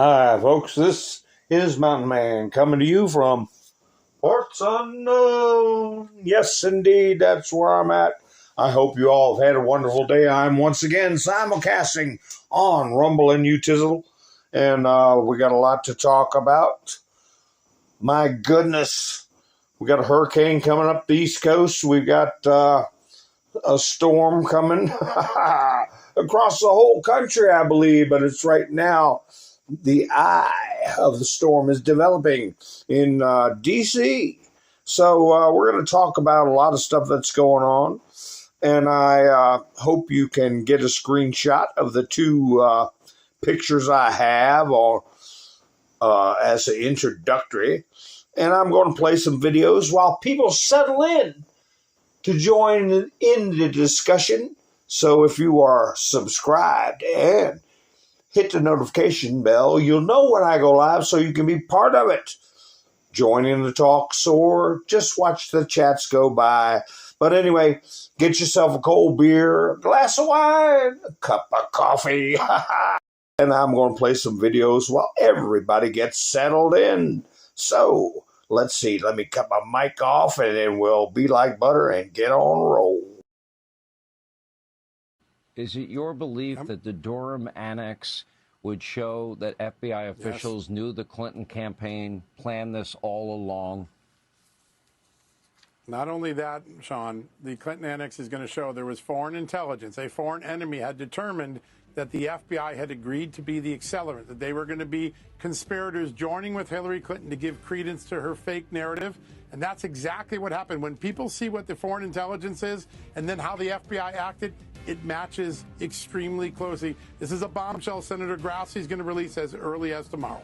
Hi, folks. This is Mountain Man coming to you from parts unknown. Yes, indeed, that's where I'm at. I hope you all have had a wonderful day. I'm once again simulcasting on Rumble and Utizzle, and we got a lot to talk about. My goodness, we got a hurricane coming up the East Coast. We've got a storm coming across the whole country, I believe, but it's right now. The eye of the storm is developing in D.C. So we're going to talk about a lot of stuff that's going on. And I hope you can get a screenshot of the two pictures I have or as an introductory. And I'm going to play some videos while people settle in to join in the discussion. So if you are subscribed and hit the notification bell, you'll know when I go live so you can be part of it. Join in the talks or just watch the chats go by. But anyway, get yourself a cold beer, a glass of wine, a cup of coffee. And I'm going to play some videos while everybody gets settled in. So let's see. Let me cut my mic off and then we'll be like butter and get on roll. Is it your belief that the Durham Annex would show that FBI officials knew the Clinton campaign planned this all along? Not only that, Sean, the Clinton Annex is going to show there was foreign intelligence. A foreign enemy had determined that the FBI had agreed to be the accelerant, that they were going to be conspirators joining with Hillary Clinton to give credence to her fake narrative. And that's exactly what happened. When people see what the foreign intelligence is and then how the FBI acted, it matches extremely closely. This is a bombshell Senator Grassley is going to release as early as tomorrow.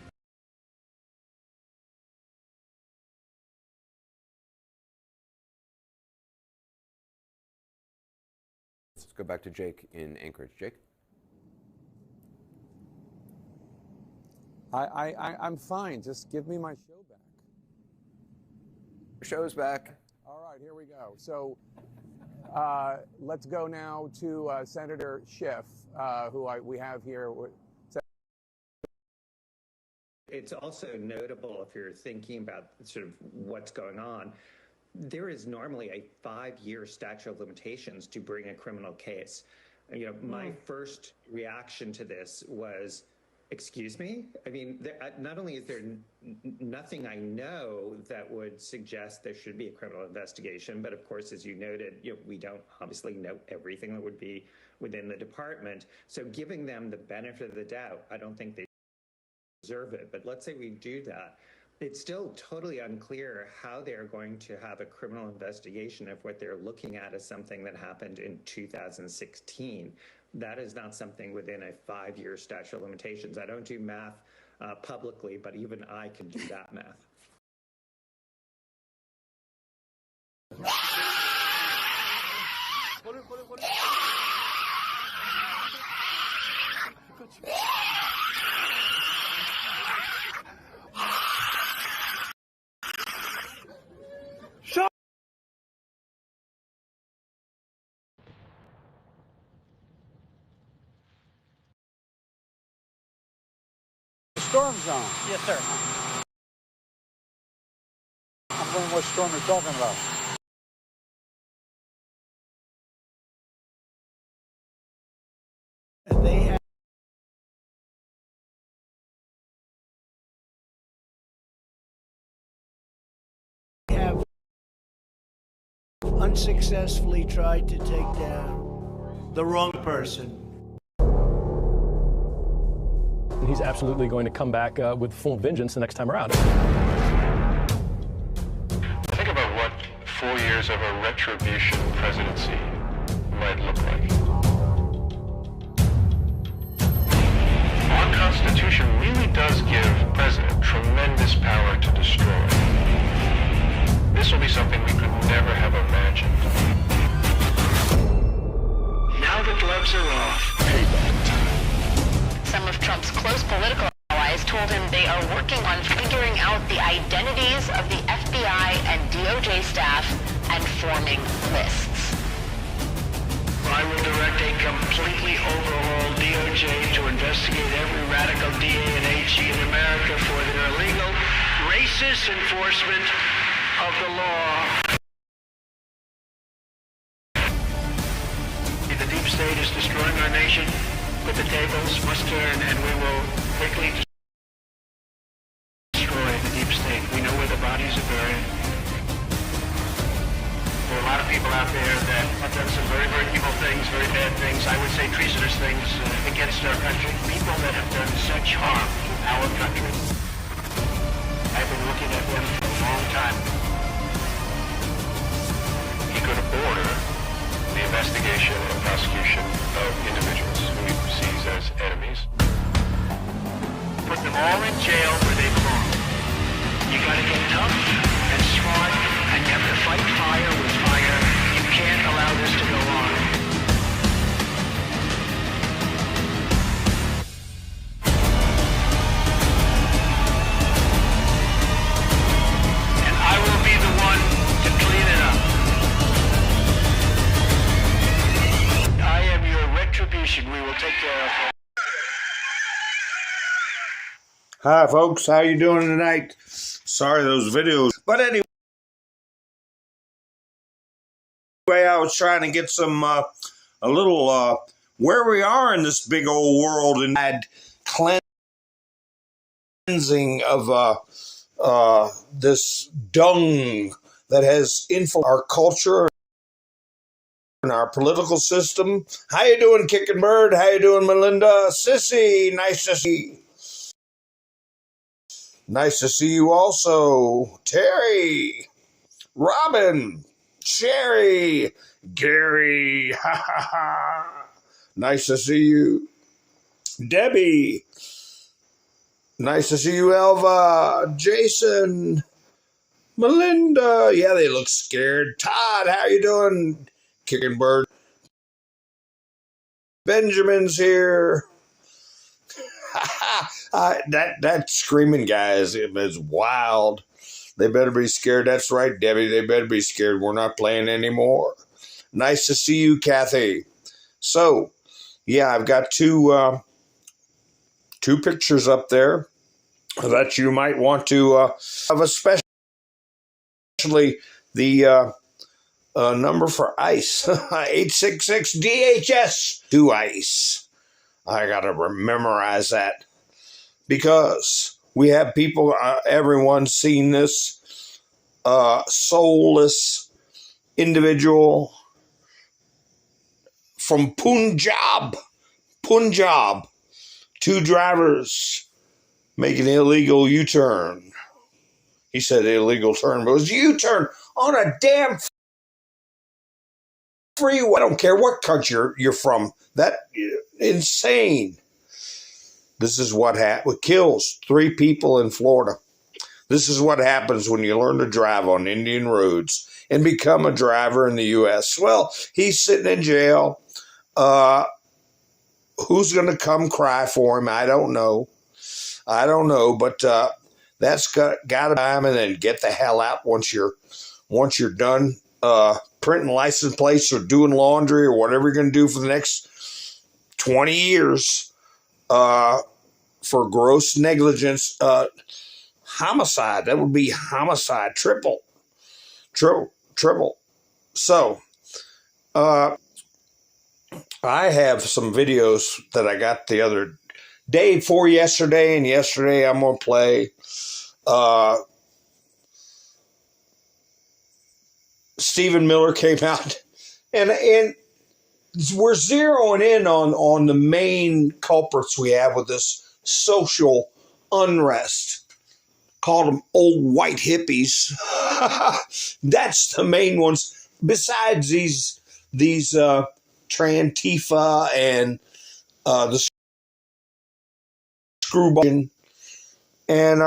Let's go back to Jake in Anchorage. Jake? I'm fine. Just give me my show back. Show's back. All right, here we go. So let's go now to Senator Schiff, who we have here. It's also notable if you're thinking about sort of what's going on. There is normally a 5-year statute of limitations to bring a criminal case. You know, my first reaction to this was, excuse me? I mean, not only is there nothing I know that would suggest there should be a criminal investigation, but of course, as you noted, we don't obviously know everything that would be within the department. So giving them the benefit of the doubt, I don't think they deserve it. But let's say we do that. It's still totally unclear how they're going to have a criminal investigation if what they're looking at is something that happened in 2016. That is not something within a 5-year statute of limitations. I don't do math publicly, but even I can do that math. Storm zone. Yes, sir. I'm wondering what storm you're talking about. And they have unsuccessfully tried to take down the wrong person. He's absolutely going to come back with full vengeance the next time around. Think about what 4 years of a retribution presidency might look like. Our Constitution really does give the president tremendous power to destroy. This will be something we could never have imagined. Now the gloves are off. Payback time. Some of Trump's close political allies told him they are working on figuring out the identities of the FBI and DOJ staff and forming lists. I will direct a completely overhauled DOJ to investigate every radical DA and AG resists enforcement of the law. The deep state is destroying our nation, but the tables must turn, and we will quickly destroy the deep state. We know where the bodies are buried. There are a lot of people out there that have done some very, very evil things, very bad things, I would say treasonous things against our country. People that have done such harm to our country. I've been looking at them for a long time. He could order the investigation and prosecution of individuals who he sees as enemies. Put them all in jail where they belong. You gotta get tough and smart, and you have to fight fire with fire. You can't allow this to go on. And I will be the one to clean it up. I am your retribution. We will take care of it. Hi, folks. How you doing tonight? Sorry, those videos. But anyway, I was trying to get some, a little, where we are in this big old world and had cleansing of, this dung that has infiltrated our culture and our political system. How you doing, Kicking Bird? How you doing, Melinda? Sissy, nice to see you. Nice to see you also. Terry, Robin, Sherry, Gary, ha ha ha. Nice to see you. Debbie, nice to see you. Elva, Jason, Melinda. Yeah, they look scared. Todd, how you doing? Kicking Bird. Benjamin's here. That screaming guy is wild. They better be scared. That's right, Debbie. They better be scared. We're not playing anymore. Nice to see you, Kathy. So, yeah, I've got two pictures up there that you might want to have, especially the number for ICE, 866-DHS to ICE. I got to memorize that because we have people, everyone's seen this soulless individual from Punjab, 2 drivers making an illegal U-turn. He said illegal turn, but it was U-turn on a damn freeway. I don't care what country you're from. That insane. This is what kills 3 people in Florida. This is what happens when you learn to drive on Indian roads and become a driver in the U.S. Well, he's sitting in jail. Who's going to come cry for him? I don't know. But that's got to time, and then get the hell out once you're done printing license plates or doing laundry or whatever you're going to do for the next 20 years for gross negligence. Homicide. That would be homicide. Triple. So, I have some videos that I got the other day for yesterday, and yesterday I'm going to play Stephen Miller came out, and we're zeroing in on the main culprits we have with this social unrest. Called them old white hippies. That's the main ones. Besides these Trantifa and the screwball, and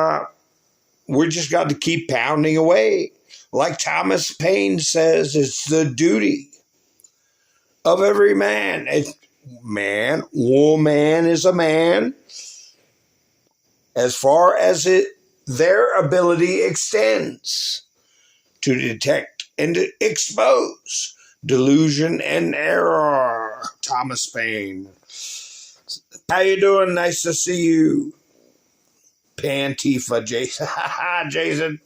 we just got to keep pounding away. Like Thomas Paine says, it's the duty of every man. Woman is a man, as far as their ability extends, to detect and to expose delusion and error. Thomas Paine. How you doing? Nice to see you. Pantifa, Jason. Jason.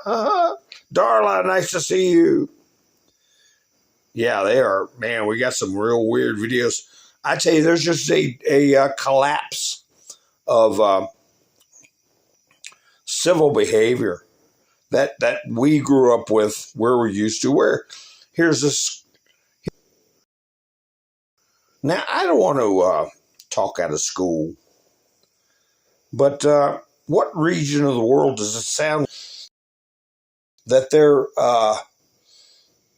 Darla, nice to see you. Yeah, they are. Man, we got some real weird videos. I tell you, there's just a collapse of civil behavior that we grew up with, where we're used to. Where here's this. Now, I don't want to talk out of school, but what region of the world does it sound that their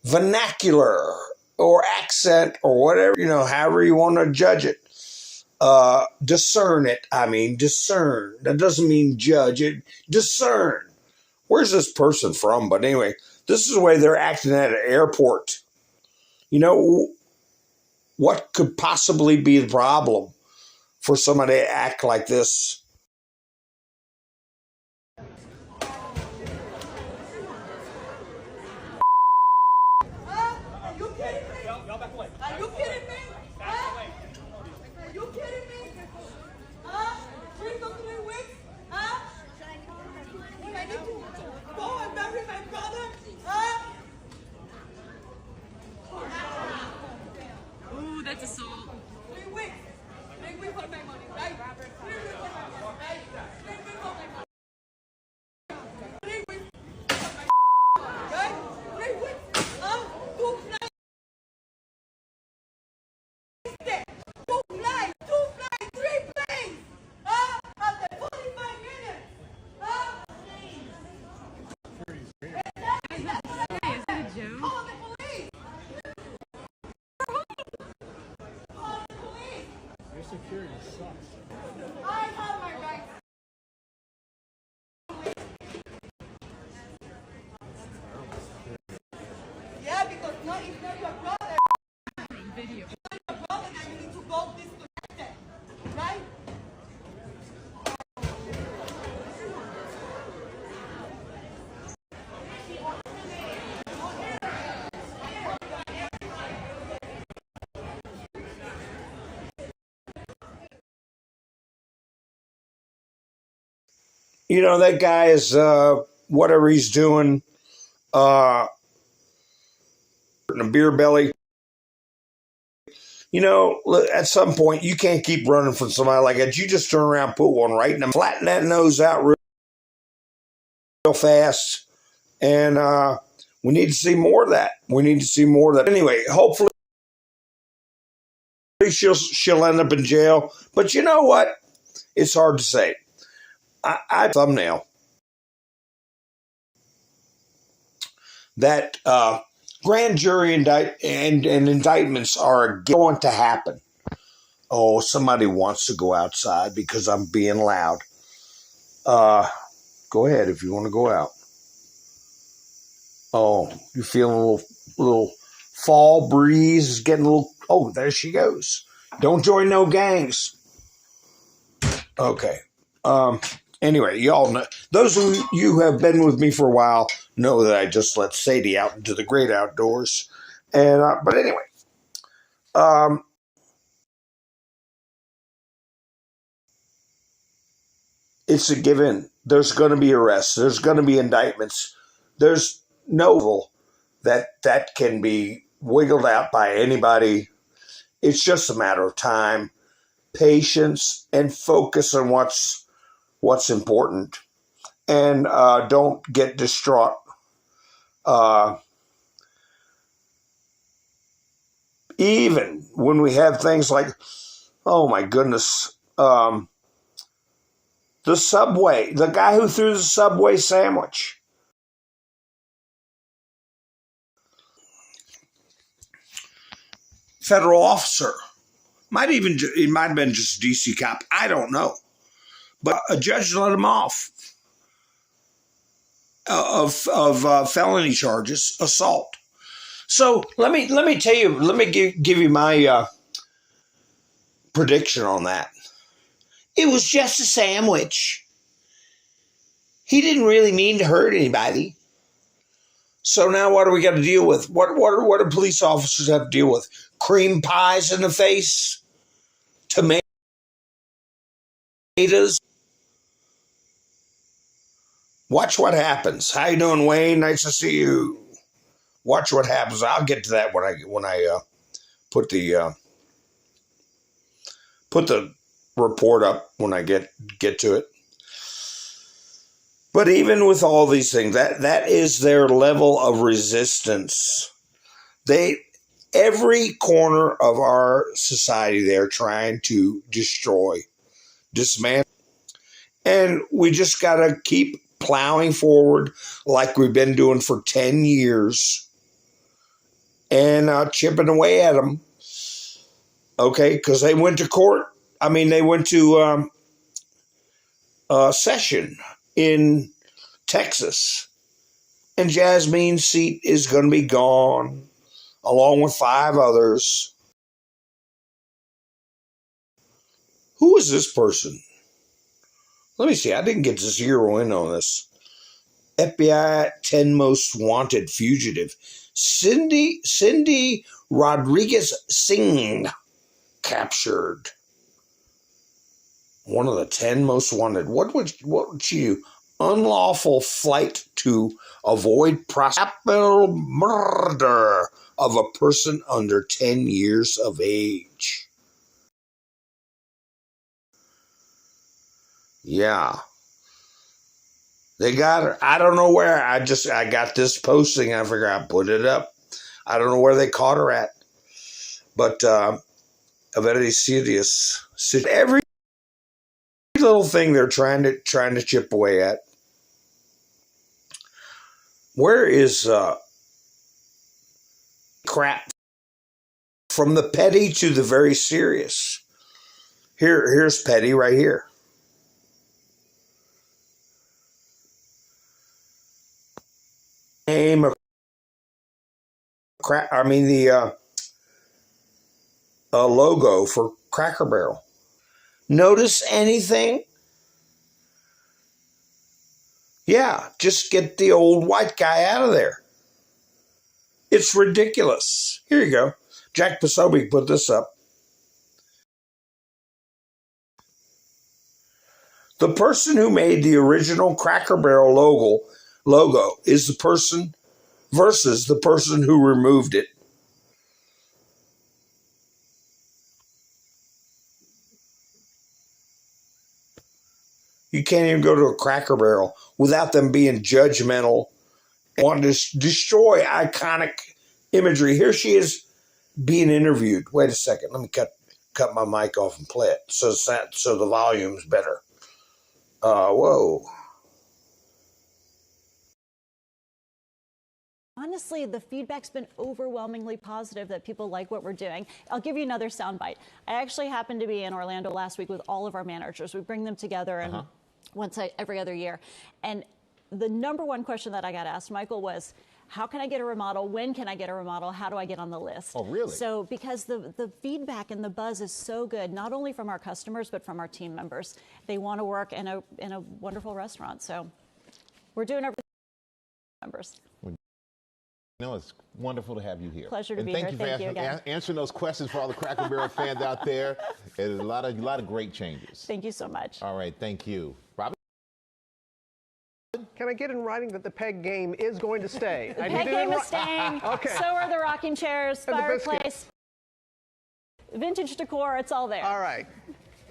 vernacular or accent or whatever, however you want to judge it, discern it. I mean, discern. That doesn't mean judge it. Discern. Where's this person from? But anyway, this is the way they're acting at an airport. What could possibly be the problem for somebody to act like this? Security sucks. I have my rights. Yeah, because it's not your brother. Video. It's not your brother that you need to go disconnected, right? That guy is, whatever he's doing, a beer belly. At some point, you can't keep running from somebody like that. You just turn around, put one right in them, flatten that nose out real fast. And we need to see more of that. Anyway, hopefully she'll end up in jail. But you know what? It's hard to say. I thumbnail that grand jury and indictments are going to happen. Oh, somebody wants to go outside because I'm being loud. Go ahead if you want to go out. Oh, you're feeling a little fall breeze is getting a little. Oh, there she goes. Don't join no gangs. Okay. Anyway, y'all know, those of you who have been with me for a while know that I just let Sadie out into the great outdoors. And but anyway, it's a given. There's going to be arrests. There's going to be indictments. There's no that can be wiggled out by anybody. It's just a matter of time, patience, and focus on what's important, and don't get distraught. Even when we have things like, oh my goodness, the Subway, the guy who threw the Subway sandwich. Federal officer. It might have been just a DC cop. I don't know. But a judge let him off of felony charges, assault. So let me tell you, let me give you my prediction on that. It was just a sandwich. He didn't really mean to hurt anybody. So now what do we got to deal with? What do police officers have to deal with? Cream pies in the face? Tomatoes? Watch what happens. How you doing, Wayne? Nice to see you. Watch what happens. I'll get to that when I put the report up when I get to it. But even with all these things, that is their level of resistance. Every corner of our society, they're trying to destroy, dismantle. And we just got to keep plowing forward like we've been doing for 10 years and chipping away at them. Okay, because they went to court. I mean, they went to session in Texas. And Jasmine's seat is going to be gone, along with 5 others. Who is this person? Let me see. I didn't get to zero in on this. FBI 10 most wanted fugitive. Cindy Rodriguez Singh captured. One of the 10 most wanted. What would she do? Unlawful flight to avoid capital murder of a person under 10 years of age. Yeah. They got her. I don't know where. I got this posting. I figured I'd put it up. I don't know where they caught her at. But a very serious situation. Every little thing they're trying to chip away at. Where is crap from the petty to the very serious? Here's petty right here. Name of crap. I mean the logo for Cracker Barrel. Notice anything? Yeah, just get the old white guy out of there. It's ridiculous. Here you go. Jack Posobiec put this up. The person who made the original Cracker Barrel logo is the person versus the person who removed it. You can't even go to a Cracker Barrel without them being judgmental and wanting to destroy iconic imagery. Here she is being interviewed. Wait a second. Let me cut my mic off and play it so the volume's better. Whoa. Honestly, the feedback's been overwhelmingly positive that people like what we're doing. I'll give you another soundbite. I actually happened to be in Orlando last week with all of our managers. We bring them together and every other year. And the number one question that I got asked, Michael, was, how can I get a remodel? When can I get a remodel? How do I get on the list? Oh, really? So because the feedback and the buzz is so good, not only from our customers, but from our team members. They want to work in a wonderful restaurant. So we're doing everything for members. No, it's wonderful to have you here. Pleasure to be here. Thank you for answering those questions for all the Cracker Barrel fans out there. And a lot of great changes. Thank you so much. All right, thank you. Robin? Can I get in writing that the peg game is going to stay? The peg game is staying. Okay. So are the rocking chairs, And fireplace, vintage decor. It's all there. All right.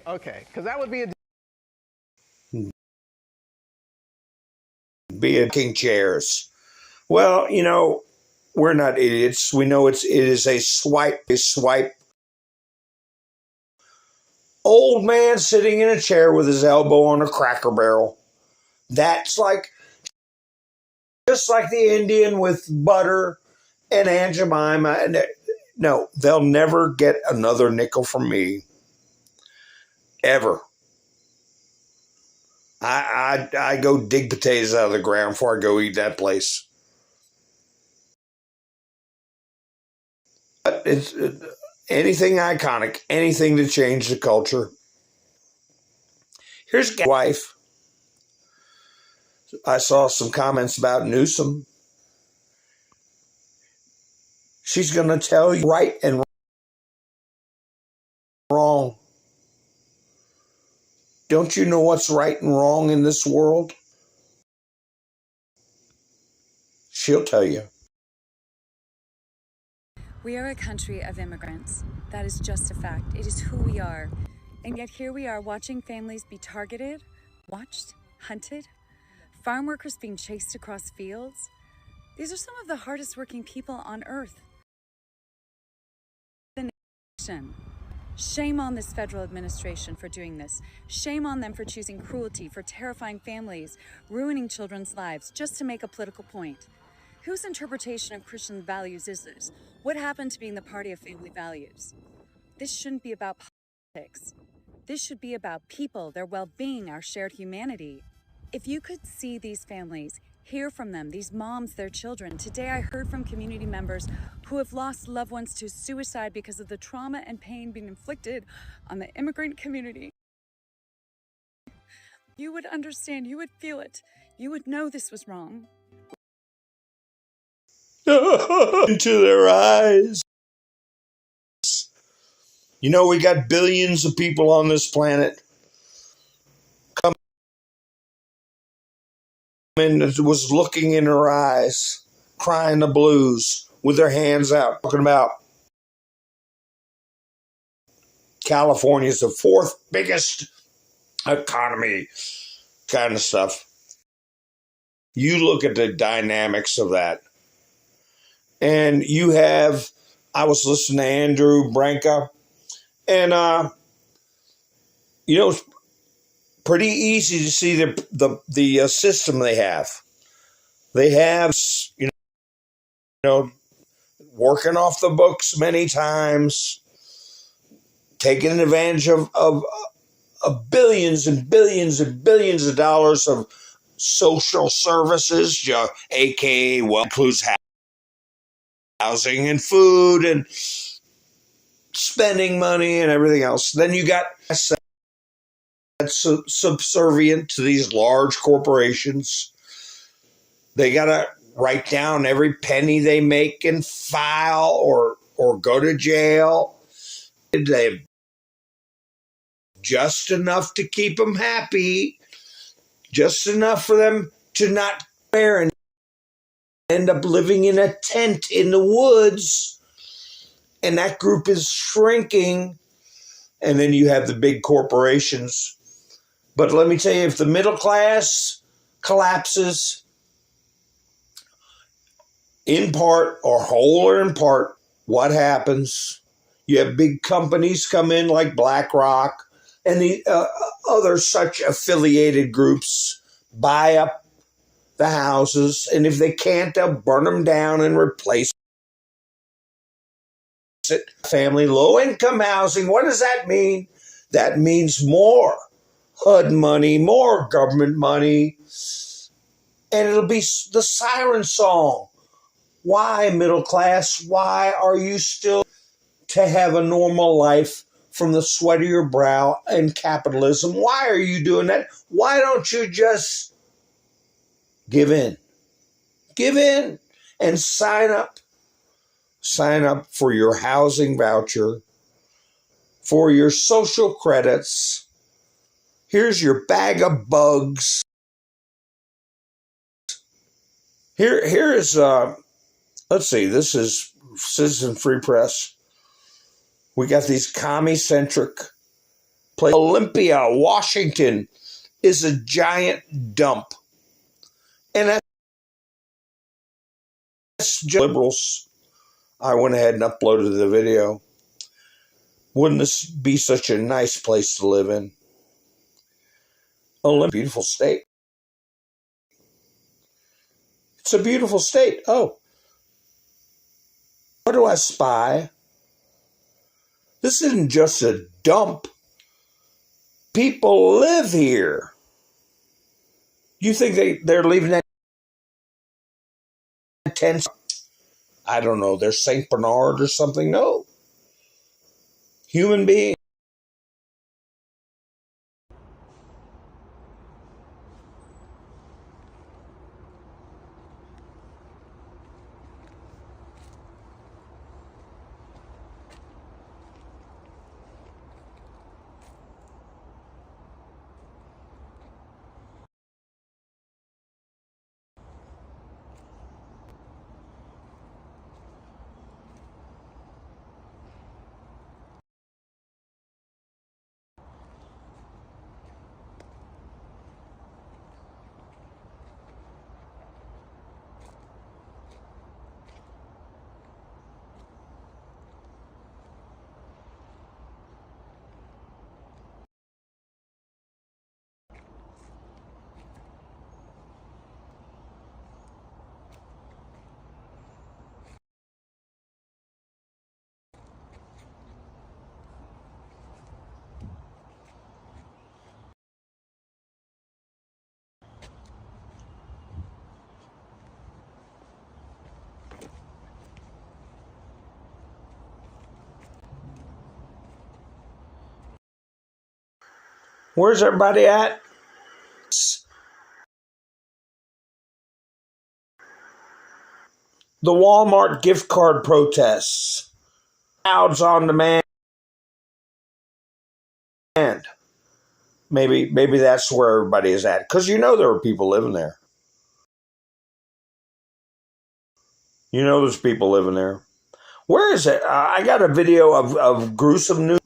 Okay, because that would be a king chairs. Well, you know, we're not idiots. We know it is a swipe. Old man sitting in a chair with his elbow on a Cracker Barrel. That's just like the Indian with butter and Aunt Jemima. No, they'll never get another nickel from me. Ever. I go dig potatoes out of the ground before I go eat that place. But it's anything iconic, anything to change the culture. Here's my wife. I saw some comments about Newsom. She's going to tell you right and wrong. Don't you know what's right and wrong in this world? She'll tell you. We are a country of immigrants. That is just a fact. It is who we are. And yet here we are watching families be targeted, watched, hunted, farm workers being chased across fields. These are some of the hardest working people on earth. The nation. Shame on this federal administration for doing this. Shame on them for choosing cruelty, for terrifying families, ruining children's lives, just to make a political point. Whose interpretation of Christian values is this? What happened to being the party of family values? This shouldn't be about politics. This should be about people, their well-being, our shared humanity. If you could see these families, hear from them, these moms, their children. Today I heard from community members who have lost loved ones to suicide because of the trauma and pain being inflicted on the immigrant community. You would understand, you would feel it. You would know this was wrong. Into their eyes. You know, we got billions of people on this planet. Come in, was looking in her eyes, crying the blues with their hands out, talking about California's the fourth biggest economy, kind of stuff. You look at the dynamics of that. And you have, I was listening to Andrew Branca, and, you know, it's pretty easy to see the system they have. They have, you know, working off the books many times, taking advantage of billions and billions and billions of dollars of social services, aka, well, includes housing and food and spending money and everything else. Then you got that's subservient to these large corporations. They got to write down every penny they make and file or go to jail. They just enough to keep them happy, just enough for them to not bear and end up living in a tent in the woods, and that group is shrinking. And then you have the big corporations. But let me tell you, if the middle class collapses, in part or whole or in part, what happens? You have big companies come in like BlackRock and the other such affiliated groups buy up the houses, and if they can't, they'll burn them down and replace it. Family low-income housing, what does that mean? That means more HUD money, more government money, and it'll be the siren song. Why, middle class? Why are you still to have a normal life from the sweat of your brow and capitalism? Why are you doing that? Why don't you just give in? Give in and sign up. Sign up for your housing voucher, for your social credits. Here's your bag of bugs. Here's let's see, this is Citizen Free Press. We got these commie-centric places. Olympia, Washington is a giant dump. And that's just liberals. I went ahead and uploaded the video. Wouldn't this be such a nice place to live in? Olympia, beautiful state. It's a beautiful state. Oh. What do I spy? This isn't just a dump. People live here. You think they're leaving that tent? I don't know, they're St. Bernard or something? No. Human beings. Where's everybody at? The Walmart gift card protests. Crowds on demand. Maybe that's where everybody is at. Because you know there are people living there. You know there's people living there. Where is it? I got a video of gruesome news.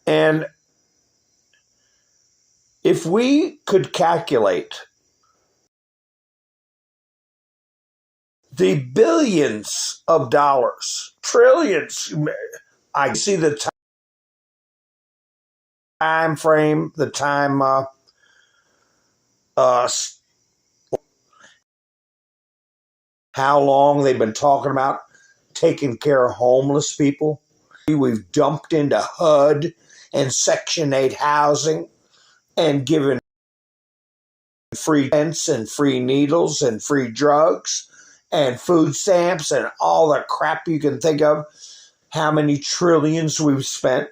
And if we could calculate the billions of dollars, trillions, I see the time frame, the time, how long they've been talking about taking care of homeless people. We've dumped into HUD and Section 8 housing and given free tents and free needles and free drugs and food stamps and all the crap you can think of. How many trillions we've spent.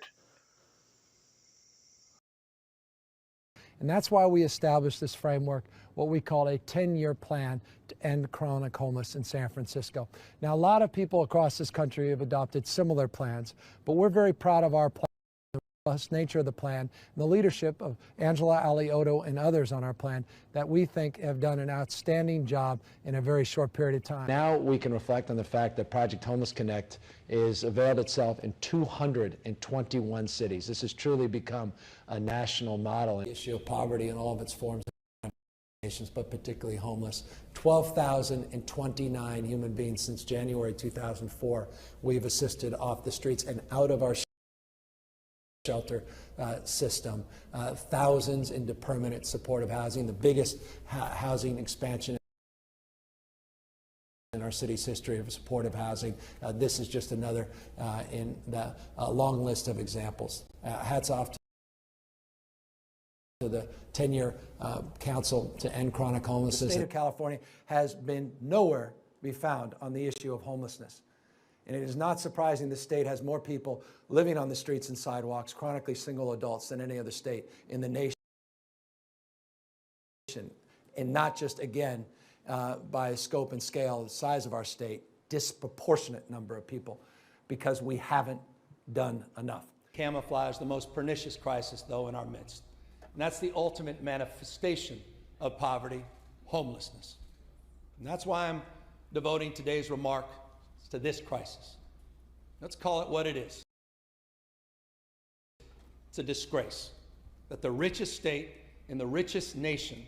And that's why we established this framework, what we call a 10-year plan to end chronic homelessness in San Francisco. Now, a lot of people across this country have adopted similar plans, but we're very proud of our plan, the robust nature of the plan, and the leadership of Angela Alioto and others on our plan that we think have done an outstanding job in a very short period of time. Now we can reflect on the fact that Project Homeless Connect is availed itself in 221 cities. This has truly become a national model. The issue of poverty in all of its forms, but particularly homeless. 12,029 human beings since January 2004 we've assisted off the streets and out of our shelter system. Thousands into permanent supportive housing, the biggest housing expansion in our city's history of supportive housing. This is just another in the long list of examples. Hats off to the 10-year Council to End Chronic Homelessness. The state of California has been nowhere to be found on the issue of homelessness. And it is not surprising the state has more people living on the streets and sidewalks, chronically single adults, than any other state in the nation. And not just, again, by scope and scale, the size of our state, disproportionate number of people, because we haven't done enough. Camouflage the most pernicious crisis, though, in our midst. And that's the ultimate manifestation of poverty, homelessness. And that's why I'm devoting today's remark to this crisis. Let's call it what it is. It's a disgrace that the richest state in the richest nation,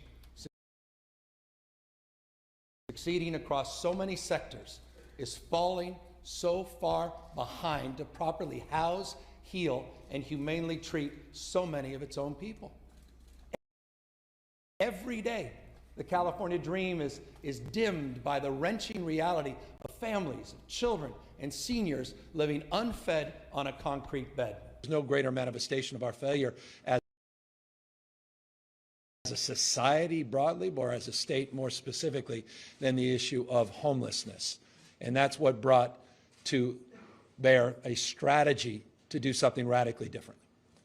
succeeding across so many sectors, is falling so far behind to properly house, heal, and humanely treat so many of its own people. Every day, the California dream is dimmed by the wrenching reality of families, children, and seniors living unfed on a concrete bed. There's no greater manifestation of our failure as a society broadly, or as a state more specifically, than the issue of homelessness. And that's what brought to bear a strategy to do something radically different.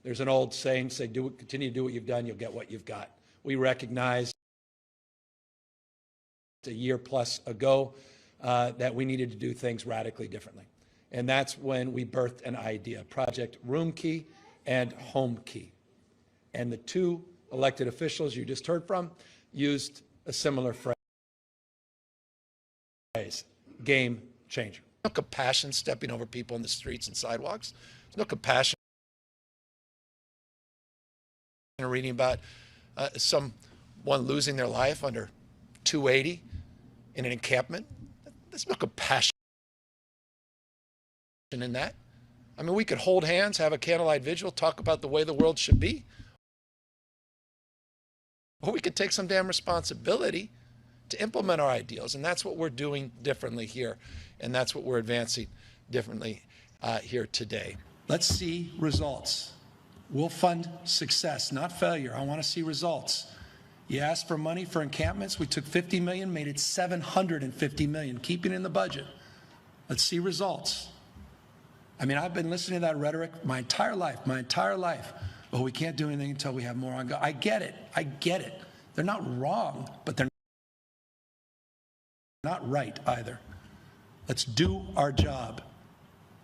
There's an old saying, say, continue to do what you've done, you'll get what you've got. We recognized a year plus ago that we needed to do things radically differently. And that's when we birthed an idea, Project Room Key and Home Key. And the two elected officials you just heard from used a similar phrase, game changer. No compassion stepping over people in the streets and sidewalks. There's no compassion in reading about someone losing their life under 280 in an encampment. There's no compassion in that. I mean, we could hold hands, have a candlelight vigil, talk about the way the world should be. Or we could take some damn responsibility to implement our ideals. And that's what we're doing differently here. And that's what we're advancing differently here today. Let's see results. We'll fund success, not failure. I want to see results. You asked for money for encampments. We took $50 million, made it $750 million, keeping it in the budget. Let's see results. I mean, I've been listening to that rhetoric my entire life. well, we can't do anything until we have more on go. I get it. I get it. They're not wrong, but they're not right either. Let's do our job.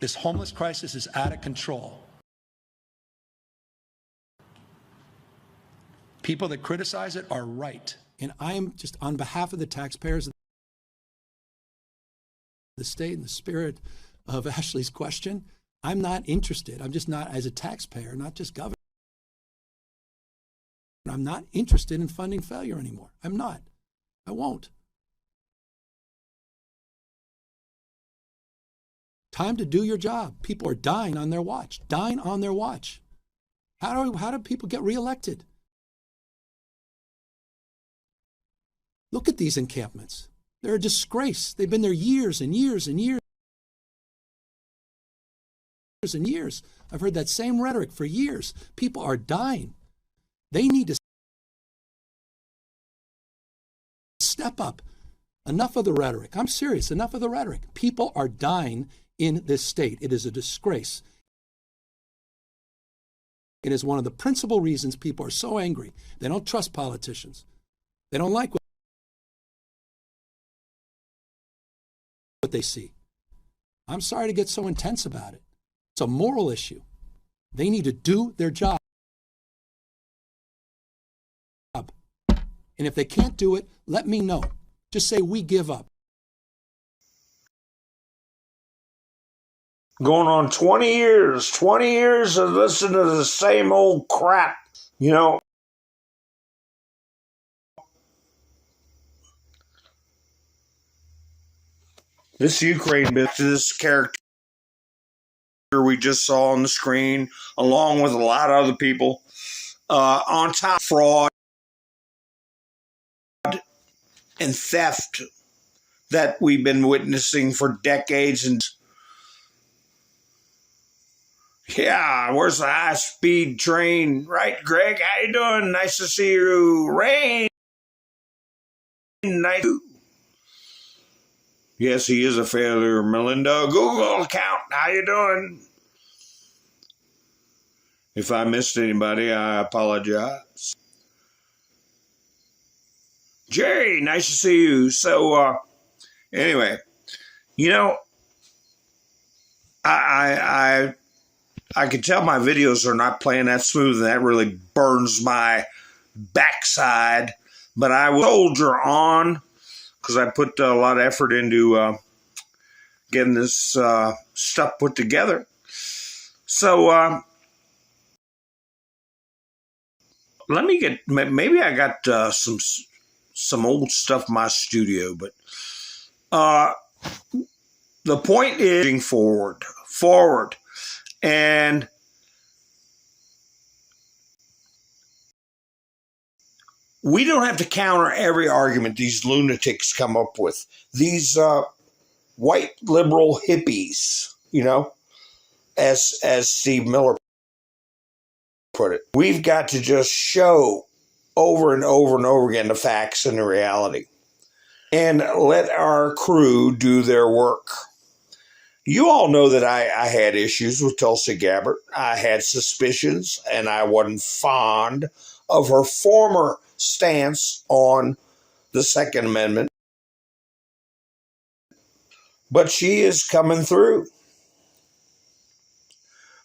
This homeless crisis is out of control. People that criticize it are right. And I am just on behalf of the taxpayers of the state, in the spirit of Ashley's question, I'm not interested. I'm just not, as a taxpayer, not just governor. I'm not interested in funding failure anymore. I'm not. I won't. Time to do your job. People are dying on their watch. Dying on their watch. How do people get reelected? Look at these encampments. They're a disgrace. They've been there years and years and years and years. I've heard that same rhetoric for years. People are dying. They need to step up. Enough of the rhetoric. I'm serious. Enough of the rhetoric. People are dying in this state. It is a disgrace. It is one of the principal reasons people are so angry. They don't trust politicians. They don't like what they see. I'm sorry to get so intense about it. It's a moral issue. They need to do their job. And if they can't do it, let me know. Just say we give up. Going on 20 years of listening to the same old crap. You know, this Ukraine bit, this character we just saw on the screen, along with a lot of other people, on top of fraud and theft that we've been witnessing for decades. And yeah, where's the high-speed train? Right, Greg? How you doing? Nice to see you. Rain. Nice. Yes, he is a failure. Melinda, Google account. How you doing? If I missed anybody, I apologize. Jerry, nice to see you. So, anyway, you know, I can tell my videos are not playing that smooth, and that really burns my backside. But I will soldier on because I put a lot of effort into getting this stuff put together. So let me get, maybe I got some old stuff in my studio, but the point is forward. And we don't have to counter every argument these lunatics come up with. These white liberal hippies, you know, as Steve Miller put it. We've got to just show over and over and over again the facts and the reality. And let our crew do their work. You all know that I had issues with Tulsi Gabbard. I had suspicions, and I wasn't fond of her former stance on the Second Amendment. But she is coming through.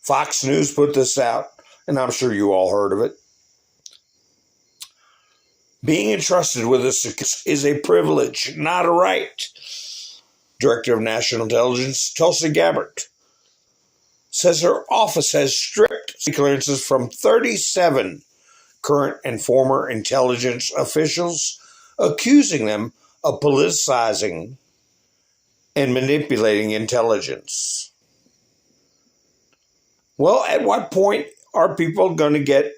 Fox News put this out, and I'm sure you all heard of it. Being entrusted with this is a privilege, not a right. Director of National Intelligence, Tulsi Gabbard, says her office has strict clearances from 37 current and former intelligence officials, accusing them of politicizing and manipulating intelligence. Well, at what point are people going to get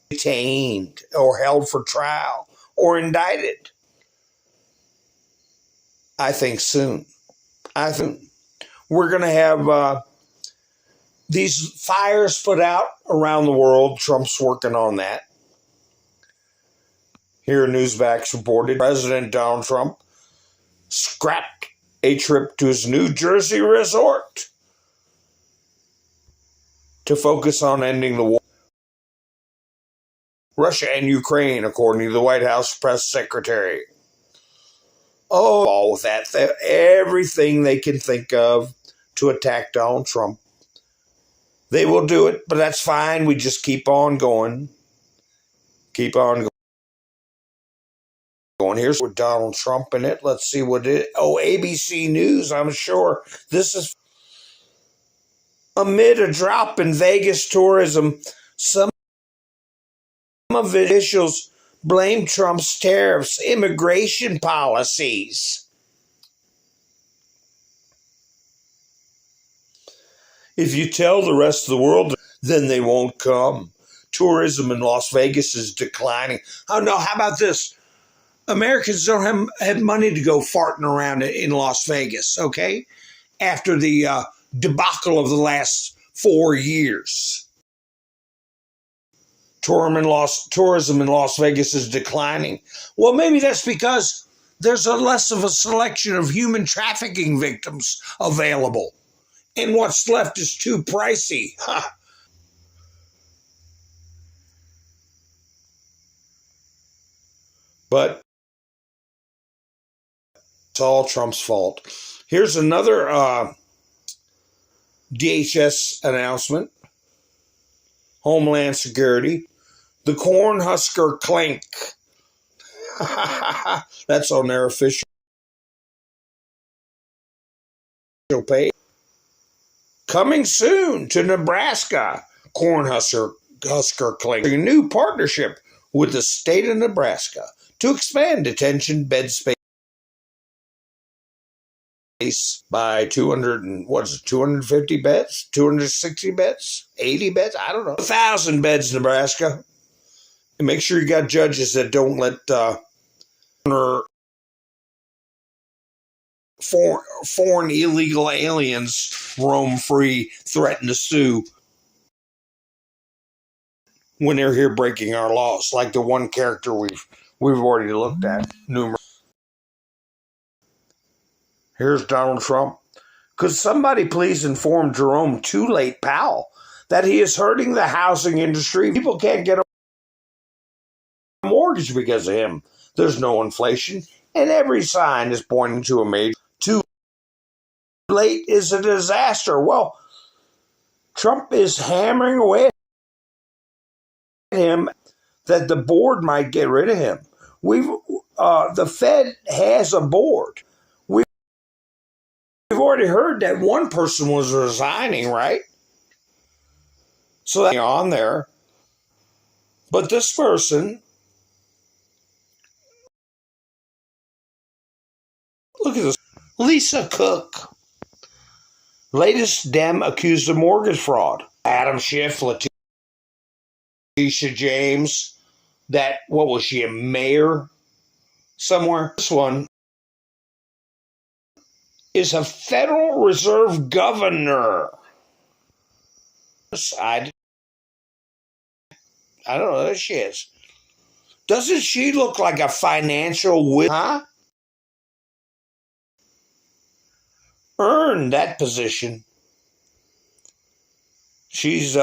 detained or held for trial or indicted? I think soon. We're going to have these fires put out around the world. Trump's working on that. Here, Newsmax reported President Donald Trump scrapped a trip to his New Jersey resort to focus on ending the war. Russia and Ukraine, according to the White House press secretary. Oh, all with that, everything they can think of to attack Donald Trump. They will do it, but that's fine. We just keep on going. Keep on going. Here's with Donald Trump in it. Let's see what it is. Oh, ABC News, I'm sure. This is amid a drop in Vegas tourism. Some of the officials blame Trump's tariffs, immigration policies. If you tell the rest of the world, then they won't come. Tourism in Las Vegas is declining. Oh, no, how about this? Americans don't have money to go farting around in Las Vegas, okay? After the debacle of the last 4 years. Tourism in Las Vegas is declining. Well, maybe that's because there's less of a selection of human trafficking victims available. And what's left is too pricey. But it's all Trump's fault. Here's another DHS announcement. Homeland Security. The Cornhusker Clink. That's on their official page. Coming soon to Nebraska. Cornhusker Clink. A new partnership with the state of Nebraska to expand detention bed space by 250 beds, 260 beds, 80 beds, I don't know, 1,000 beds, Nebraska. And make sure you got judges that don't let foreign illegal aliens roam free, threaten to sue when they're here breaking our laws, like the one character we've already looked at numerous. Here's Donald Trump. Could somebody please inform Jerome Too Late Powell that he is hurting the housing industry? People can't get a mortgage because of him. There's no inflation, and every sign is pointing to a major. Too late is a disaster. Well, Trump is hammering away at him that the board might get rid of him. The Fed has a board. We've already heard that one person was resigning, right? So that's on there. But this person, look at this. Lisa Cook, latest Dem accused of mortgage fraud. Adam Schiff, Letitia James, what was she, a mayor somewhere? This one is a Federal Reserve governor. I don't know who she is. Doesn't she look like a financial wizard? Huh? Earned that position. She's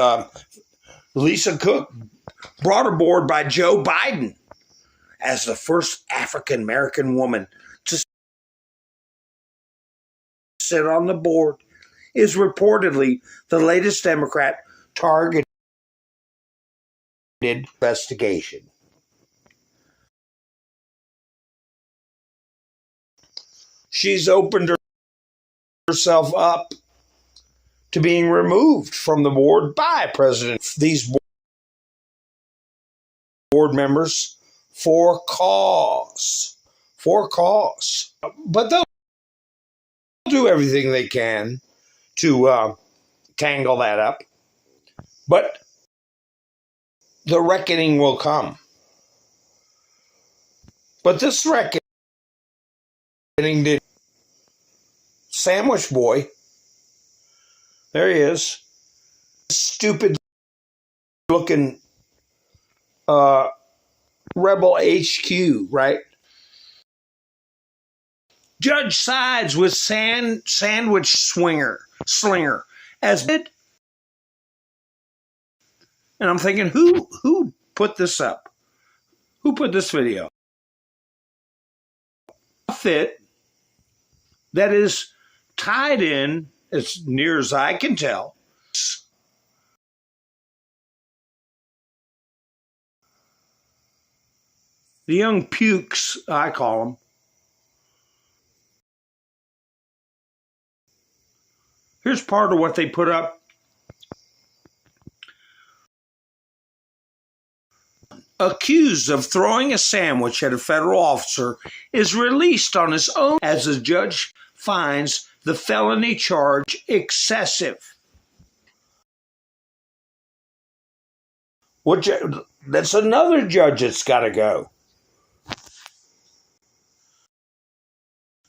Lisa Cook, brought aboard by Joe Biden as the first African American woman to sit on the board, is reportedly the latest Democrat targeted investigation. She's opened herself up to being removed from the board by President. These board members for cause. But they'll do everything they can to tangle that up. But the reckoning will come. But this reckoning did. Sandwich boy, there he is. Stupid looking Rebel HQ, right? Judge sides with sandwich slinger as it And I'm thinking, who put this up? Who put this video? Fit that is tied in, as near as I can tell, the young pukes, I call them. Here's part of what they put up. Accused of throwing a sandwich at a federal officer is released on his own as the judge finds the felony charge excessive. That's another judge that's got to go.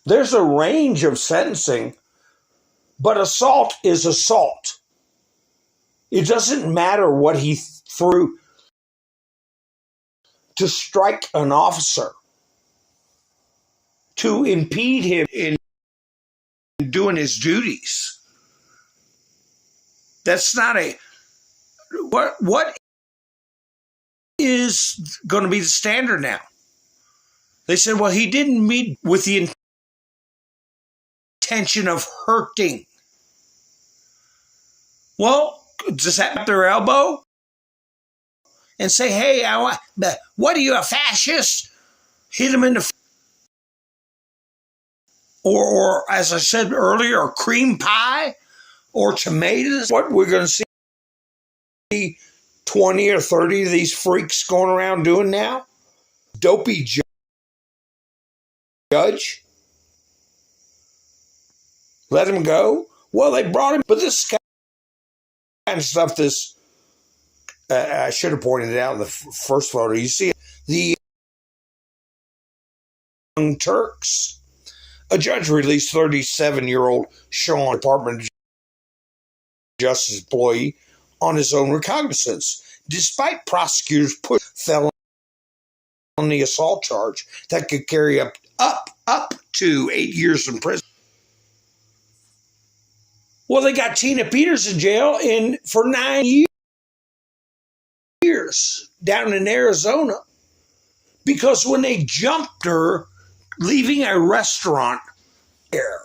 There's a range of sentencing, but assault is assault. It doesn't matter what he threw to strike an officer, to impede him in doing his duties. That's not a... What is going to be the standard now? They said, well, he didn't meet with the intention of hurting. Well, just at their elbow and say, hey, what are you, a fascist? Hit him in the... Or as I said earlier, cream pie or tomatoes. What we're going to see 20 or 30 of these freaks going around doing now? Dopey judge? Let him go? Well, they brought him, but this kind of stuff, I should have pointed it out in the first photo. You see the Young Turks. A judge released 37-year-old Sean, Department of Justice employee, on his own recognizance, despite prosecutors put felony assault charge that could carry up to 8 years in prison. Well, they got Tina Peters in jail for 9 years down in Arizona because when they jumped her leaving a restaurant there,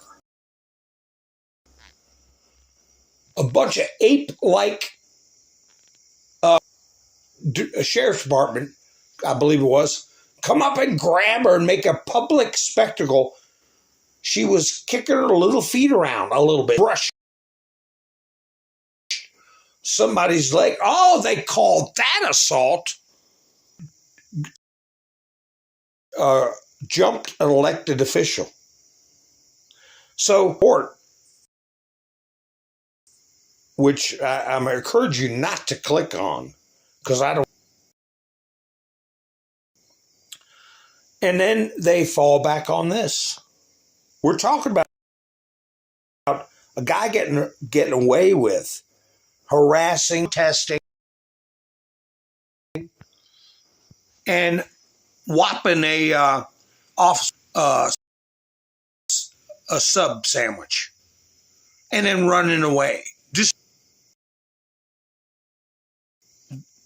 a bunch of ape-like sheriff's department, I believe it was, come up and grab her and make a public spectacle. She was kicking her little feet around a little bit, brush somebody's leg. Oh, they called that assault. Jumped an elected official. So, court, which I'm encourage you not to click on, because I don't. And then they fall back on this. We're talking about a guy getting away with harassing, testing, and whopping a sub sandwich, and then running away.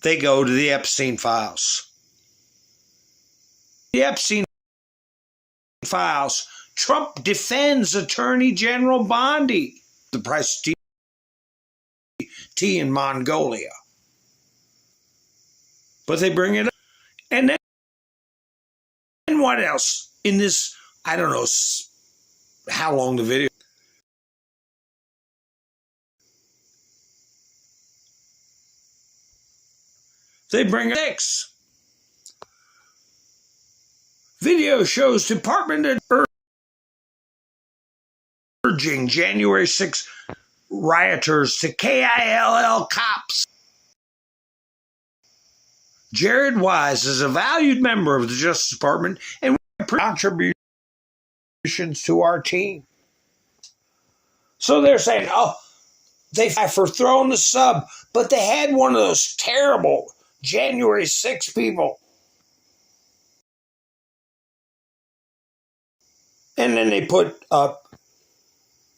They go to the Epstein files. The Epstein files. Trump defends Attorney General Bondi, the price of tea in Mongolia. But they bring it up. And then what else? In this, I don't know how long the video. They bring it 6. Video shows Department urging January 6 rioters to KILL cops. Jared Wise is a valued member of the Justice Department and contributions to our team. So they're saying, oh, they for throwing the sub, but they had one of those terrible January 6 people. And then they put up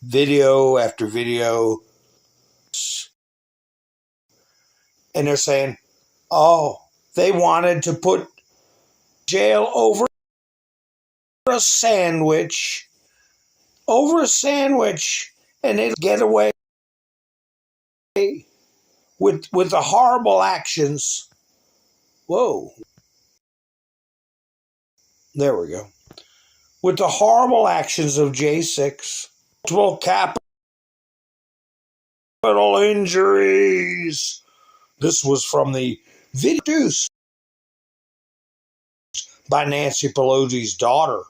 video after video. And they're saying, oh, they wanted to put jail over a sandwich, and they get away with the horrible actions. Whoa. There we go. With the horrible actions of J6, multiple capital injuries. This was from the video produced by Nancy Pelosi's daughter.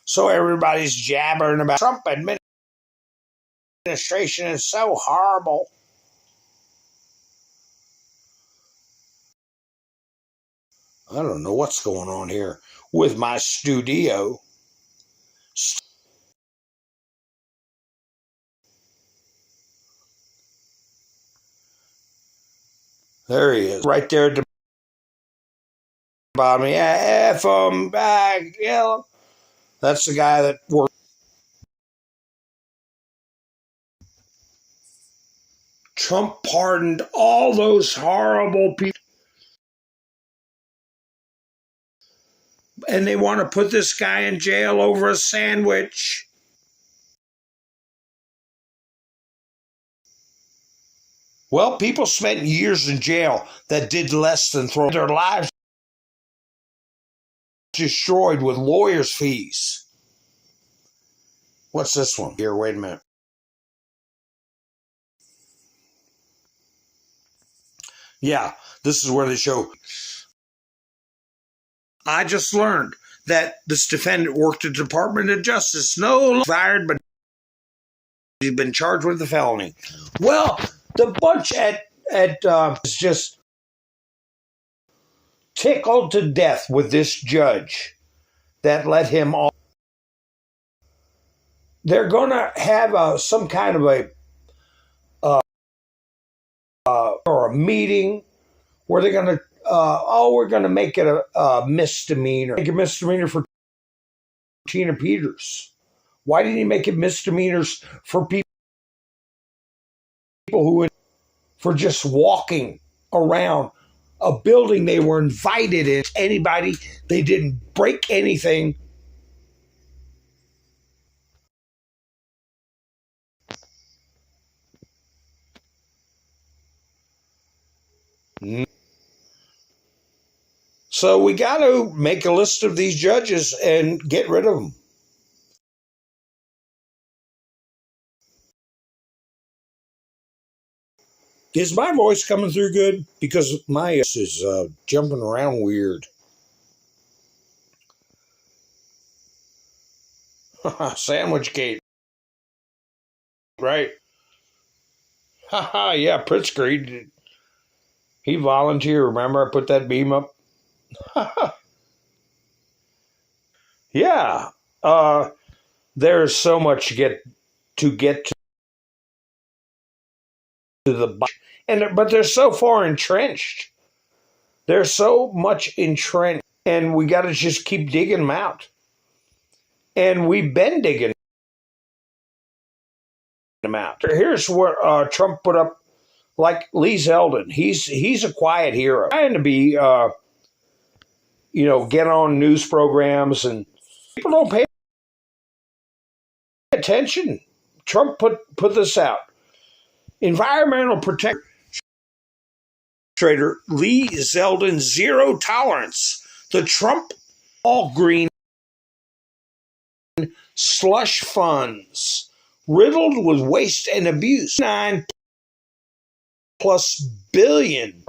So everybody's jabbering about Trump administration is so horrible. I don't know what's going on here with my studio. There he is, right there at the bottom. F him back, yeah. That's the guy that worked. Trump pardoned all those horrible people. And they want to put this guy in jail over a sandwich. Well, people spent years in jail that did less than throw their lives destroyed with lawyers' fees. What's this one? Here, wait a minute. Yeah, this is where they show. I just learned that this defendant worked at the Department of Justice. No longer fired, but he's been charged with a felony. Well, the bunch is just tickled to death with this judge that let him off. They're going to have some kind of or a meeting where they're going to, we're going to make it a misdemeanor. Make a misdemeanor for Tina Peters. Why didn't he make it misdemeanors for people who, for just walking around a building they were invited in? Anybody, they didn't break anything. So we got to make a list of these judges and get rid of them. Is my voice coming through good? Because my is jumping around weird. Sandwich gate. Right. Haha, yeah, Pritzker, he volunteered. Remember I put that beam up? Yeah. There's so much to get to the but they're so far entrenched. They're so much entrenched, and we got to just keep digging them out. And we've been digging them out. Here's where Trump put up, like Lee Zeldin. He's a quiet hero, trying to be, get on news programs, and people don't pay attention. Trump put this out. Environmental protection trader Lee Zeldin, zero tolerance. The Trump all green slush funds riddled with waste and abuse. $9+ billion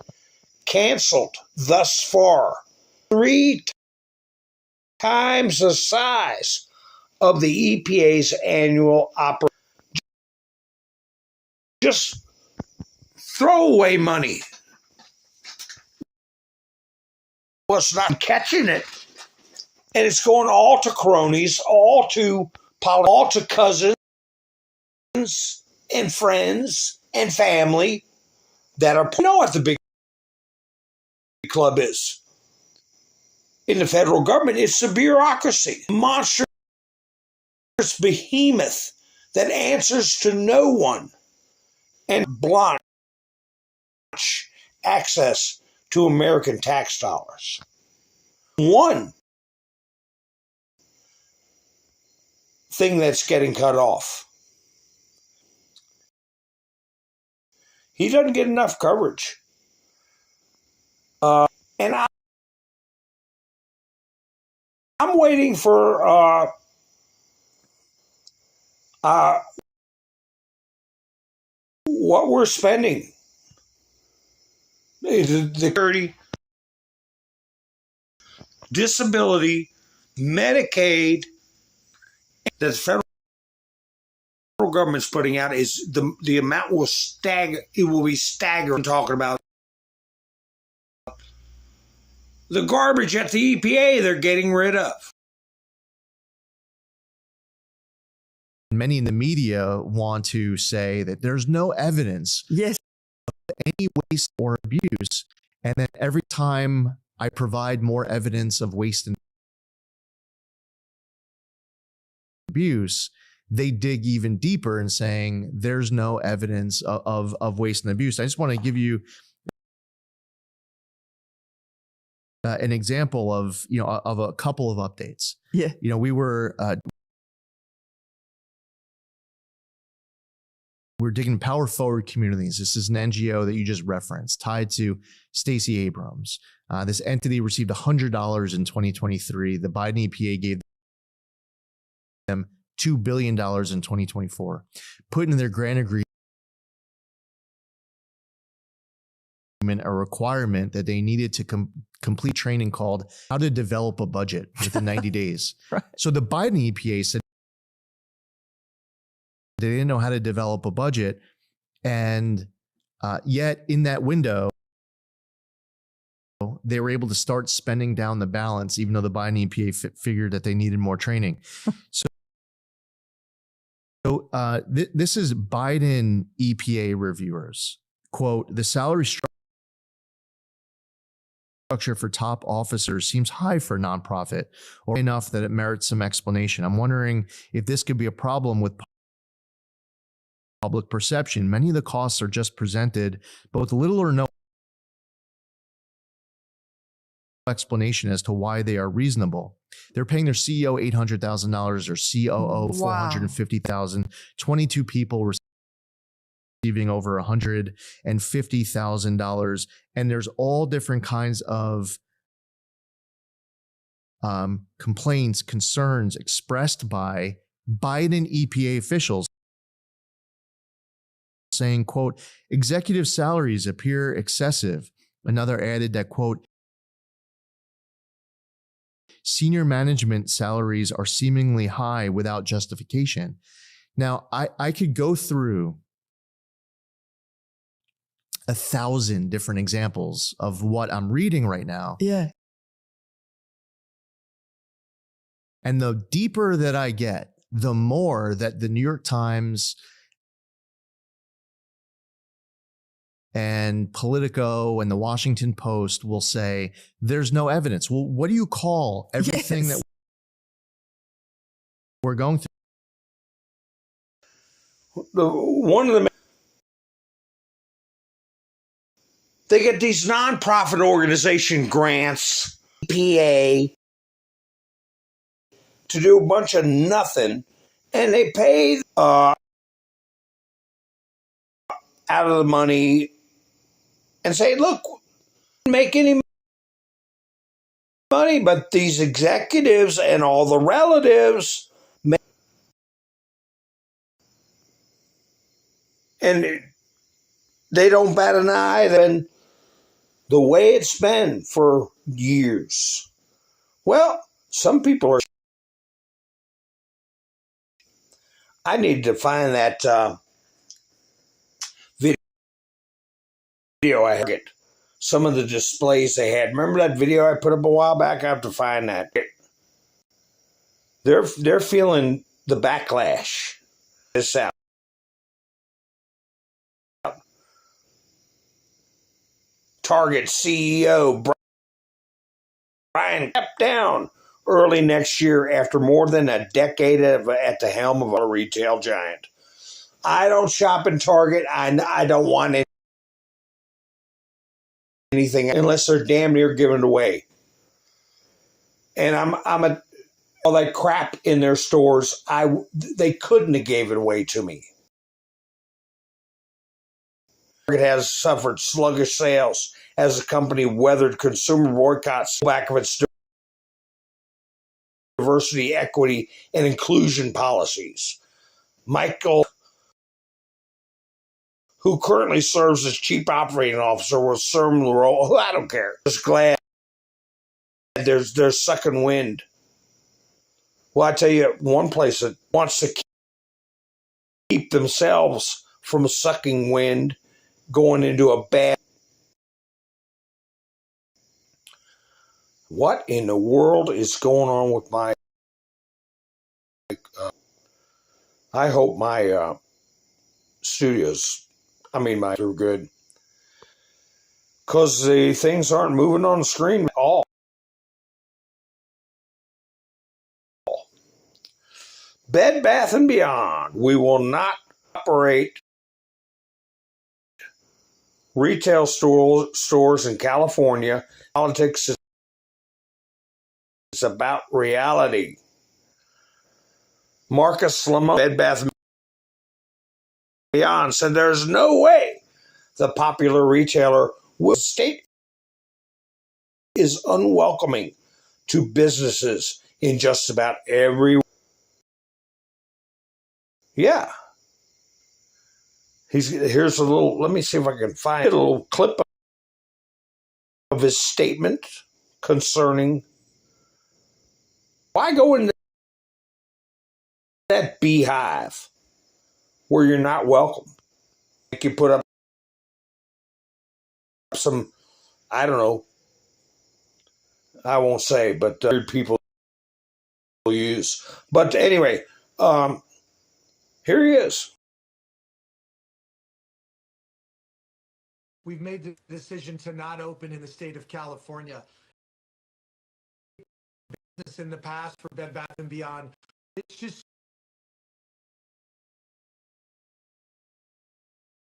canceled thus far. 3 times the size of the EPA's annual operation. Just throw away money. Was not catching it. And it's going all to cronies, all to cousins and friends and family that are, what the big club is. In the federal government, it's the bureaucracy. Monstrous behemoth that answers to no one. And blanche access to American tax dollars. One thing that's getting cut off. He doesn't get enough coverage. And I'm waiting for what we're spending. The security, disability, Medicaid that the federal government's putting out is the amount will stagger. It will be staggering. Talking about the garbage at the EPA they're getting rid of. Many in the media want to say that there's no evidence of any waste or abuse. And then every time I provide more evidence of waste and abuse, they dig even deeper in saying there's no evidence of waste and abuse. I just want to give you an example of, of a couple of updates. Yeah. We were we're digging Power Forward Communities. This is an NGO that you just referenced, tied to Stacey Abrams. This entity received $100 in 2023. The Biden EPA gave them $2 billion in 2024, put in their grant agreement a requirement that they needed to complete training called How to Develop a Budget within 90 days. Right. So the Biden EPA said they didn't know how to develop a budget, and yet in that window, they were able to start spending down the balance, even though the Biden EPA figured that they needed more training. So this is Biden EPA reviewers. Quote, the salary structure for top officers seems high for a nonprofit, or enough that it merits some explanation. I'm wondering if this could be a problem with public perception. Many of the costs are just presented, but with little or no explanation as to why they are reasonable. They're paying their CEO $800,000, their COO $450,000, 22 people receiving over $150,000, and there's all different kinds of complaints, concerns expressed by Biden EPA officials, saying, quote, executive salaries appear excessive. Another added that, quote, senior management salaries are seemingly high without justification. Now, I could go through 1,000 different examples of what I'm reading right now. Yeah. And the deeper that I get, the more that the New York Times and Politico and the Washington Post will say, there's no evidence. Well, what do you call everything that we're going through? One of the they get these nonprofit organization grants, PA, to do a bunch of nothing, and they pay out of the money and say, look, we don't make any money, but these executives and all the relatives make. And they don't bat an eye. Then the way it's been for years. Well, some people are. I need to find that video I had. Some of the displays they had. Remember that video I put up a while back? I have to find that. They're feeling the backlash. This out. Target CEO Brian stepped down early next year after more than a decade at the helm of a retail giant. I don't shop in Target. I don't want anything unless they're damn near giving it away. And all that crap in their stores, they couldn't have gave it away to me. It has suffered sluggish sales as the company weathered consumer boycotts back of its diversity, equity, and inclusion policies. Michael, who currently serves as chief operating officer, will assume the role. Oh, I don't care. Just glad they're sucking wind. Well, I tell you, one place that wants to keep themselves from sucking wind, going into a bad. What in the world is going on with my? I hope my studios, are good, because the things aren't moving on the screen at all. Bed Bath & Beyond. We will not operate retail stores in California. Politics is about reality. Marcus Lamont, Bed Bath & Beyond, said there's no way the popular retailer will state is unwelcoming to businesses in just about every. Yeah. Here's a little, let me see if I can find a little clip of his statement concerning why go in that beehive where you're not welcome. Like you put up some, I don't know, I won't say, but people use. But anyway, here he is. We've made the decision to not open in the state of California. Business in the past for Bed Bath & Beyond, it's just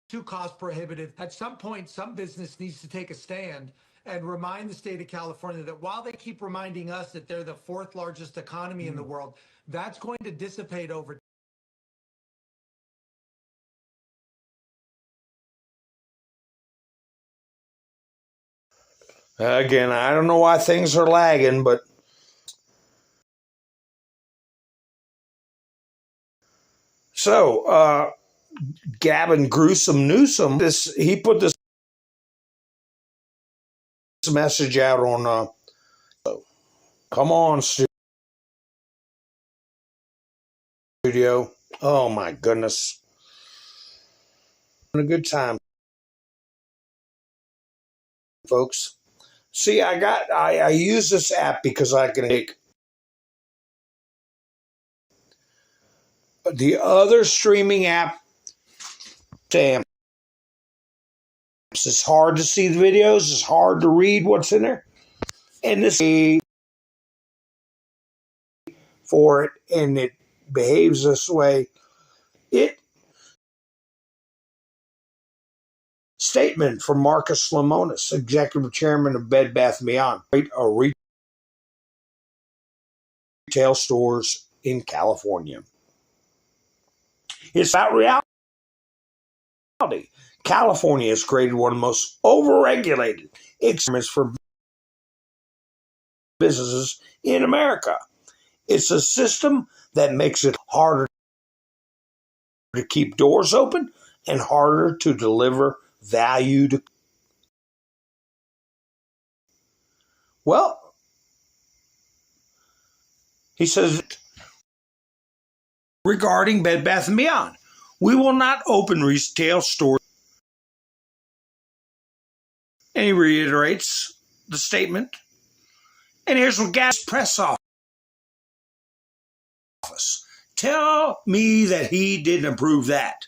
too cost prohibitive. At some point, some business needs to take a stand and remind the state of California that while they keep reminding us that they're the fourth largest economy in the world, that's going to dissipate over time. Again, I don't know why things are lagging, but so Gavin Gruesome Newsom, he put this message out on come on studio. Oh my goodness. Having a good time, folks. See, I use this app because I can take the other streaming app. Damn. It's hard to see the videos. It's hard to read what's in there. And this for it, and it behaves this way. Statement from Marcus Lemonis, executive chairman of Bed Bath & Beyond, a retail stores in California. It's about reality. California has created one of the most overregulated experiments for businesses in America. It's a system that makes it harder to keep doors open and harder to deliver value to. Well, he says regarding Bed Bath & Beyond, we will not open retail stores. And he reiterates the statement. And here's what Gas press office. Tell me that he didn't approve that.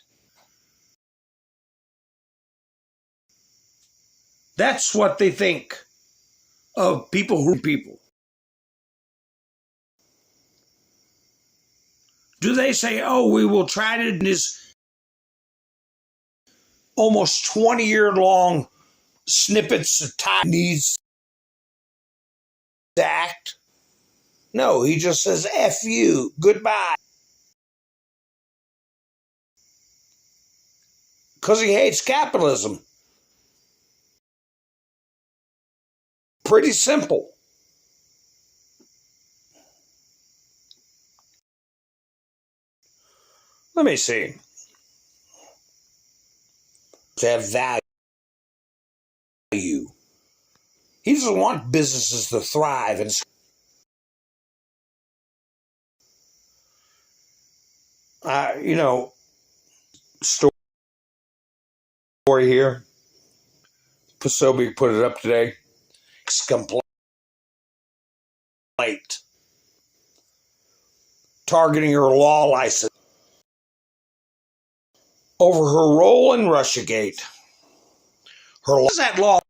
That's what they think of people who are people. Do they say, oh, we will try to do this almost 20-year-long snippets of time needs to act. No, he just says, F you, goodbye. Because he hates capitalism. Pretty simple. Let me see. To have value. He doesn't want businesses to thrive. And story here. Posobiec put it up today. Complaint. Targeting her law license over her role in Russiagate. What does that law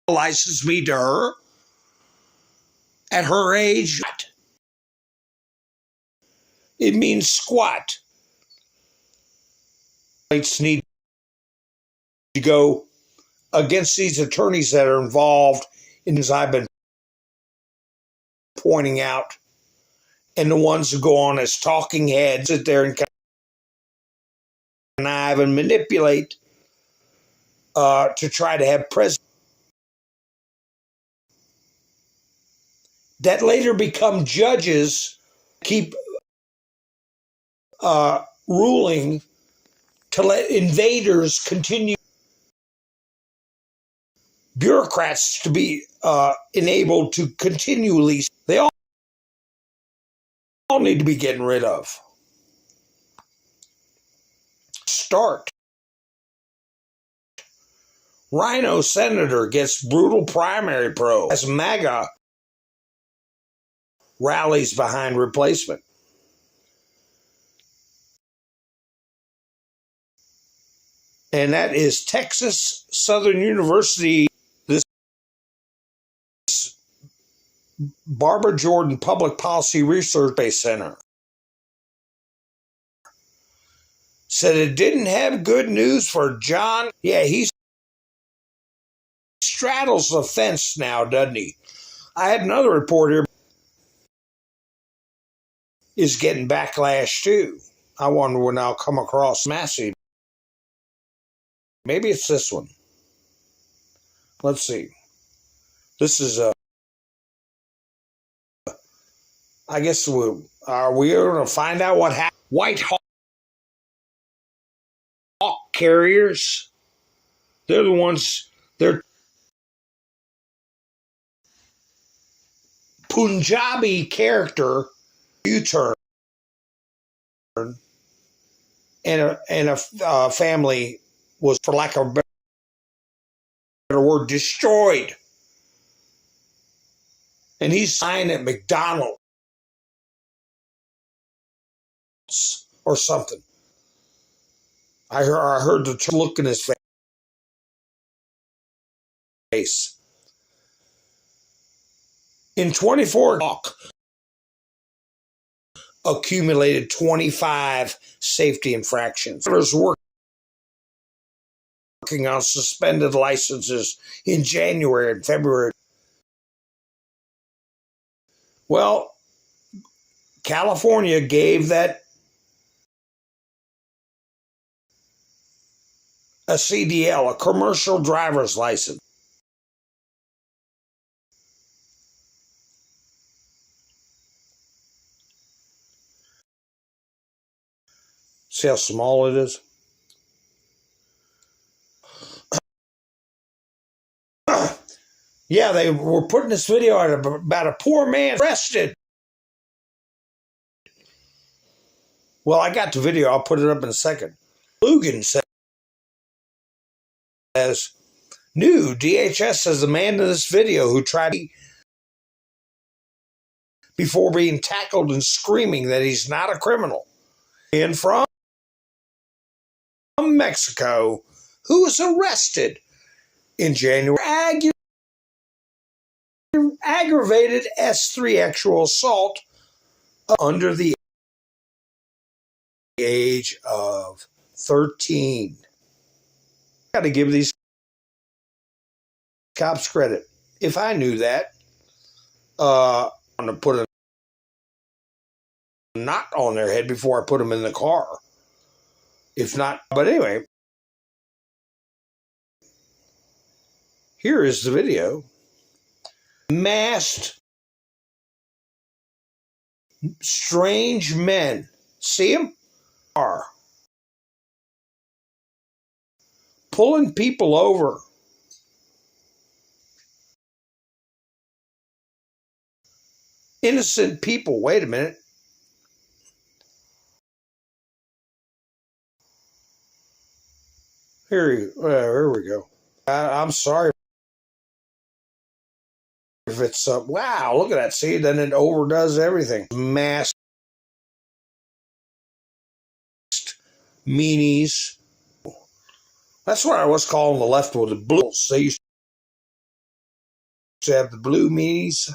license mean to her? At her age, it means squat. Complaints need to go against these attorneys that are involved in, as I've been pointing out, and the ones who go on as talking heads, sit there and connive and manipulate to try to have president that later become judges, keep ruling to let invaders continue, bureaucrats to be enabled to continually. They all need to be getting rid of. Start. Rhino senator gets brutal primary probe as MAGA rallies behind replacement. And that is Texas Southern University, this Barbara Jordan Public Policy Research Base Center. Said it didn't have good news for John. Yeah, he straddles the fence now, doesn't he? I had another report here. Is getting backlash too. I wonder when I'll come across massive. Maybe it's this one. Let's see. This is I guess are we going to find out what happened? White Hawk carriers. They're the ones. They're Punjabi character U-turn, and a family was, for lack of a better word, destroyed. And he's signed at McDonald's or something. I heard the look in his face. In 24 accumulated 25 safety infractions. Drivers working on suspended licenses in January and February. Well, California gave that a CDL, a commercial driver's license. See how small it is? Yeah, they were putting this video out about a poor man arrested. Well, I got the video. I'll put it up in a second. Lugan says, new DHS says the man in this video who tried before being tackled and screaming that he's not a criminal. And from Mexico, who was arrested in January. Aggravated S3 actual assault under the age of 13. Got to give these Cops credit. If I knew that, I'm going to put a knot on their head before I put them in the car. If not, but anyway, here is the video. Masked, strange men. See them? Are pulling people over. Innocent people. Wait a minute. Here we go. I'm sorry if it's wow, look at that. See, then it overdoes everything. Masked meanies. That's what I was calling the left with the blues. They used to have the blue meanies.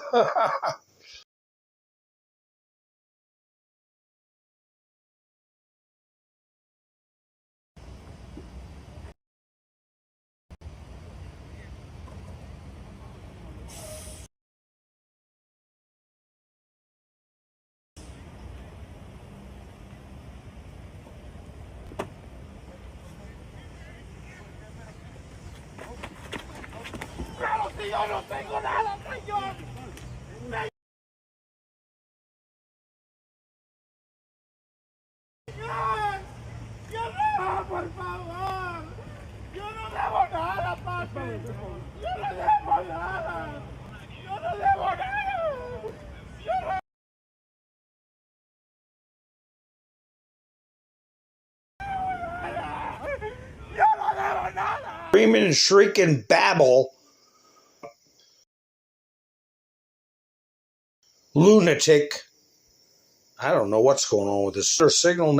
'Screaming and shrieking babble. Lunatic. I don't know what's going on with this. Signal.